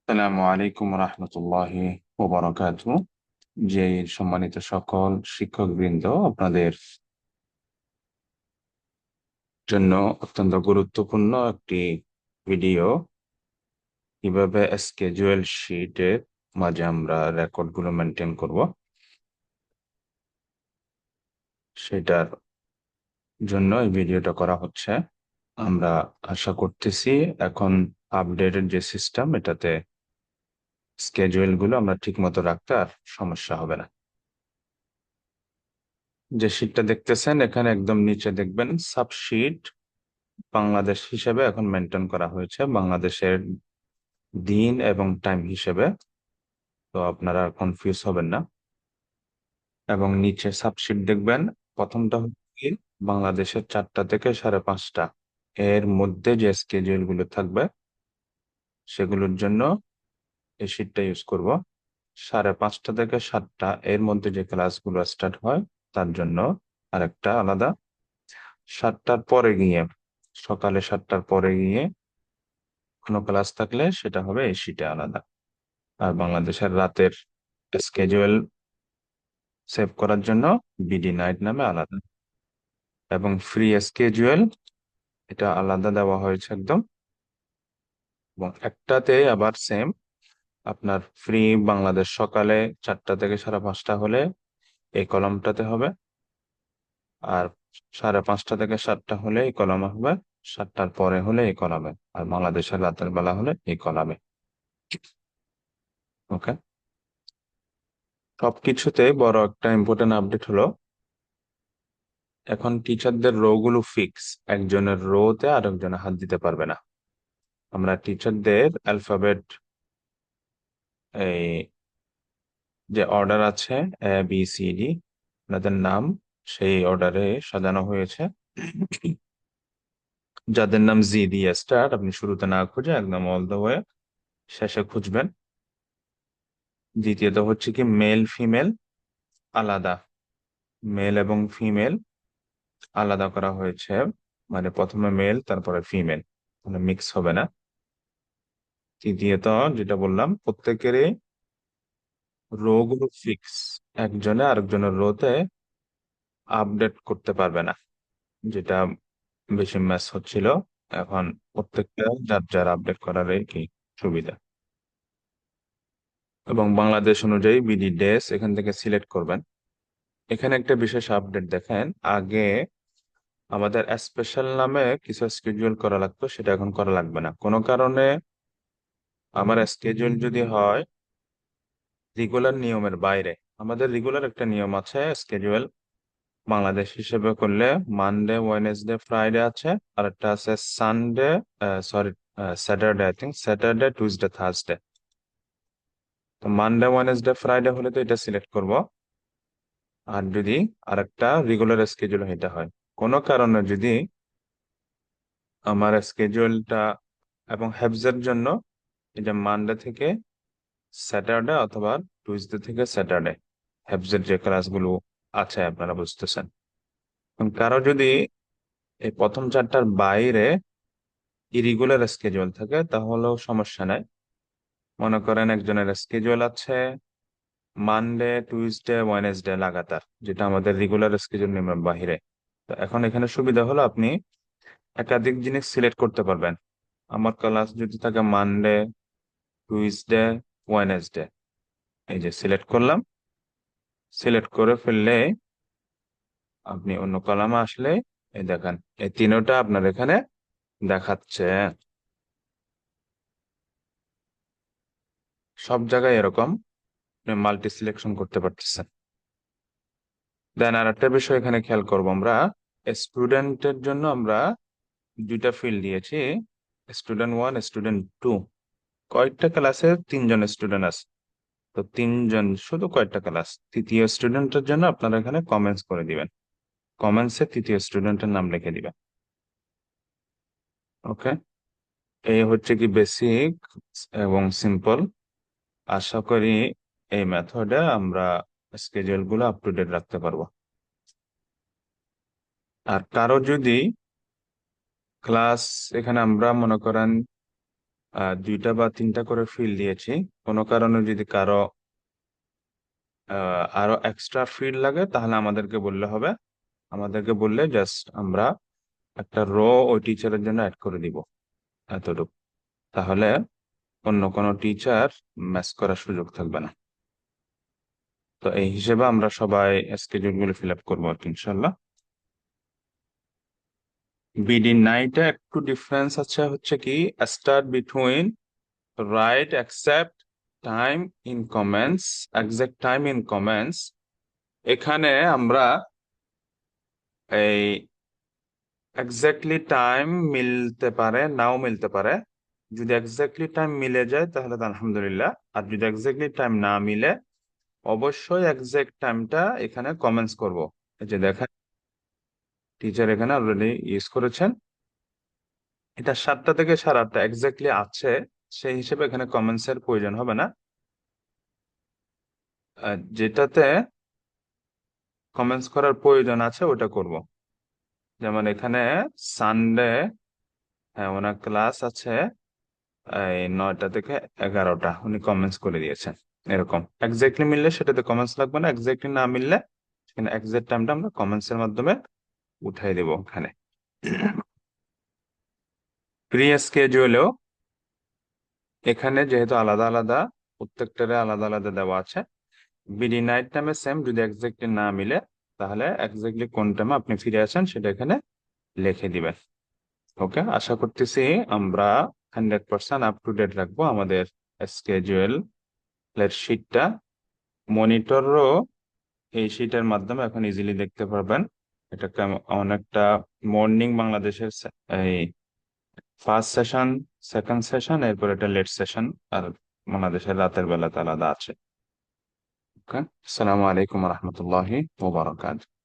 আসসালামু আলাইকুম রহমতুল্লাহি ওবারাকাতুহু। যে সম্মানিত সকল শিক্ষকবৃন্দ, আপনাদের জন্য অত্যন্ত গুরুত্বপূর্ণ একটি ভিডিও, কিভাবে স্কেজুয়াল শিটের মাঝে আমরা রেকর্ড গুলো মেনটেন করব সেটার জন্য এই ভিডিওটা করা হচ্ছে। আমরা আশা করতেছি এখন আপডেটেড যে সিস্টেম, এটাতে স্কেজুয়াল গুলো আমরা ঠিক মতো রাখতে আর সমস্যা হবে না। যে শিটটা দেখতেছেন এখানে একদম নিচে দেখবেন সাবশিট বাংলাদেশ হিসেবে এখন মেনটেন করা হয়েছে, বাংলাদেশের দিন এবং টাইম হিসেবে। তো আপনারা কনফিউজ হবেন না। এবং নিচে সাবশিট দেখবেন, প্রথমটা হচ্ছে কি, বাংলাদেশের 4টা থেকে 5:30 এর মধ্যে যে স্কেডিউল গুলো থাকবে সেগুলোর জন্য এই শিটটা ইউজ করব। 5:30 থেকে 7টা এর মধ্যে যে ক্লাসগুলো স্টার্ট হয় তার জন্য আরেকটা আলাদা। 7টার পরে গিয়ে, সকালে 7টার পরে গিয়ে কোনো ক্লাস থাকলে সেটা হবে এই শিটে আলাদা। আর বাংলাদেশের রাতের স্কেজুয়াল সেভ করার জন্য বিডি নাইট নামে আলাদা। এবং ফ্রি স্কেজুয়াল এটা আলাদা দেওয়া হয়েছে একদম। এবং একটাতে আবার সেম, আপনার ফ্রি বাংলাদেশ সকালে 4টা থেকে 5:30 হলে এই কলামটাতে হবে, আর 5:30 থেকে 7টা হলে এই কলামে হবে, 7টার পরে হলে এই কলামে, আর বাংলাদেশের রাতের বেলা হলে এই কলামে। ওকে। সবকিছুতে বড় একটা ইম্পর্টেন্ট আপডেট হলো, এখন টিচারদের রো গুলো ফিক্স, একজনের রোতে আরেকজনে হাত দিতে পারবে না। আমরা টিচারদের অ্যালফাবেট, এই যে অর্ডার আছে ABCD, আপনাদের নাম সেই অর্ডারে সাজানো হয়েছে। যাদের নাম জি দিয়ে স্টার্ট, আপনি শুরুতে না খুঁজে একদম অল দ্য ওয়ে শেষে খুঁজবেন। দ্বিতীয়ত হচ্ছে কি, মেল ফিমেল আলাদা, মেল এবং ফিমেল আলাদা করা হয়েছে। মানে প্রথমে মেল তারপরে ফিমেল, মানে মিক্স হবে না। তৃতীয়ত যেটা বললাম, প্রত্যেকেরই রো গুলো ফিক্স, একজনে আরেকজনের রোতে আপডেট করতে পারবে না, যেটা বেশি ম্যাচ হচ্ছিল। এখন প্রত্যেকটা যার যার আপডেট করার এই কি সুবিধা। এবং বাংলাদেশ অনুযায়ী বিডি ডেস এখান থেকে সিলেক্ট করবেন। এখানে একটা বিশেষ আপডেট দেখেন, আগে আমাদের স্পেশাল নামে কিছু স্কেডিউল করা লাগতো, সেটা এখন করা লাগবে না। কোনো কারণে আমার স্কেডিউল যদি হয় রেগুলার নিয়মের বাইরে, আমাদের রেগুলার একটা নিয়ম আছে স্কেডিউল বাংলাদেশ হিসেবে করলে, মানডে ওয়েনেসডে ফ্রাইডে আছে, আর একটা আছে Sunday, sorry, Saturday, I think Saturday Tuesday Thursday. তো মানডে ওয়েনেসডে ফ্রাইডে হলে তো এটা সিলেক্ট করব। আর যদি আরেকটা রেগুলার স্কেজুল এটা হয়, কোনো কারণে যদি আমার স্কেজুয়ালটা এবং হেফজের জন্য এটা মানডে থেকে স্যাটারডে অথবা টুইসডে থেকে স্যাটারডে, হেফজের যে ক্লাসগুলো আছে আপনারা বুঝতেছেন। এখন কারো যদি এই প্রথম 4টার বাইরে ইরেগুলার স্কেজুয়াল থাকে তাহলেও সমস্যা নাই। মনে করেন একজনের স্কেজুয়াল আছে মানডে টুইসডে ওয়েনেসডে লাগাতার, যেটা আমাদের রেগুলার স্কেজুয়াল নিয়মের বাহিরে। তো এখন এখানে সুবিধা হলো আপনি একাধিক জিনিস সিলেক্ট করতে পারবেন। আমার ক্লাস যদি থাকে মানডে টুইসডে ওয়েনেসডে, এই যে সিলেক্ট করলাম, সিলেক্ট করে ফেললে আপনি অন্য কলামে আসলে এই দেখেন এই তিনটা আপনার এখানে দেখাচ্ছে। সব জায়গায় এরকম মাল্টি সিলেকশন করতে পারতেছেন। দেন আর একটা বিষয় এখানে খেয়াল করবো আমরা, স্টুডেন্টের জন্য আমরা 2টা ফিল্ড দিয়েছি, স্টুডেন্ট 1 স্টুডেন্ট 2। কয়েকটা ক্লাসে 3জন স্টুডেন্ট আছে, তো 3জন শুধু কয়েকটা ক্লাস, তৃতীয় স্টুডেন্টের জন্য আপনারা এখানে কমেন্টস করে দিবেন, কমেন্টসে তৃতীয় স্টুডেন্টের নাম লিখে দিবেন। ওকে। এই হচ্ছে কি বেসিক এবং সিম্পল। আশা করি এই মেথডে আমরা স্কেজুয়াল গুলো আপ টু ডেট রাখতে পারবো। আর কারো যদি ক্লাস, এখানে আমরা মনে করেন দুইটা বা তিনটা করে ফিল্ড দিয়েছি। কোনো কারণে যদি কারো আরো এক্সট্রা ফিল্ড লাগে তাহলে আমাদেরকে বললে হবে। আমাদেরকে বললে জাস্ট আমরা একটা রো ওই টিচারের জন্য অ্যাড করে দিব, এতটুকু। তাহলে অন্য কোনো টিচার ম্যাচ করার সুযোগ থাকবে না। তো এই হিসেবে আমরা সবাই স্কেডিউল গুলো ফিল আপ করবো আর কি, ইনশাল্লাহ। বিডি নাইটে একটু ডিফারেন্স আছে, হচ্ছে কি start between right accept time in comments, exact time in comments. এখানে আমরা এই এক্স্যাক্টলি টাইম মিলতে পারে, নাও মিলতে পারে। যদি এক্স্যাক্টলি টাইম মিলে যায় তাহলে তো আলহামদুলিল্লাহ, আর যদি এক্স্যাক্টলি টাইম না মিলে অবশ্যই এক্সাক্ট টাইমটা এখানে কমেন্টস করব। এই যে দেখেন, টিচার এখানে অলরেডি ইউজ করেছেন, এটা 7টা থেকে 8:30 এক্স্যাক্টলি আছে, সেই হিসেবে এখানে কমেন্টস এর প্রয়োজন হবে না। যেটাতে কমেন্টস করার প্রয়োজন আছে ওটা করব। যেমন এখানে সানডে, হ্যাঁ ওনার ক্লাস আছে এই 9টা থেকে 11টা, উনি কমেন্টস করে দিয়েছেন। এরকম এক্স্যাক্টলি মিললে সেটাতে কমেন্টস লাগবে না, এক্স্যাক্টলি না মিললে সেখানে এক্সাক্ট টাইমটা আমরা কমেন্টস এর মাধ্যমে উঠাই দেবো ওখানে। প্রি স্কেজুয়েলেও এখানে যেহেতু আলাদা আলাদা, প্রত্যেকটারে আলাদা আলাদা দেওয়া আছে। বিডি নাইট টাইমে সেম, যদি এক্স্যাক্টলি না মিলে তাহলে এক্স্যাক্টলি কোন টাইমে আপনি ফিরে আসেন সেটা এখানে লিখে দিবেন। ওকে, আশা করতেছি আমরা 100% আপ টু ডেট রাখবো আমাদের স্কেজুয়েল এর শিটটা। মনিটরও এই শিটের মাধ্যমে এখন ইজিলি দেখতে পারবেন। এটা অনেকটা মর্নিং বাংলাদেশের এই ফার্স্ট সেশন, সেকেন্ড সেশন, এরপর এটা লেট সেশন, আর বাংলাদেশের রাতের বেলাতে আলাদা আছে। ওকে, আসসালামু আলাইকুম রহমতুল্লাহি ওয়া বারাকাতুহু।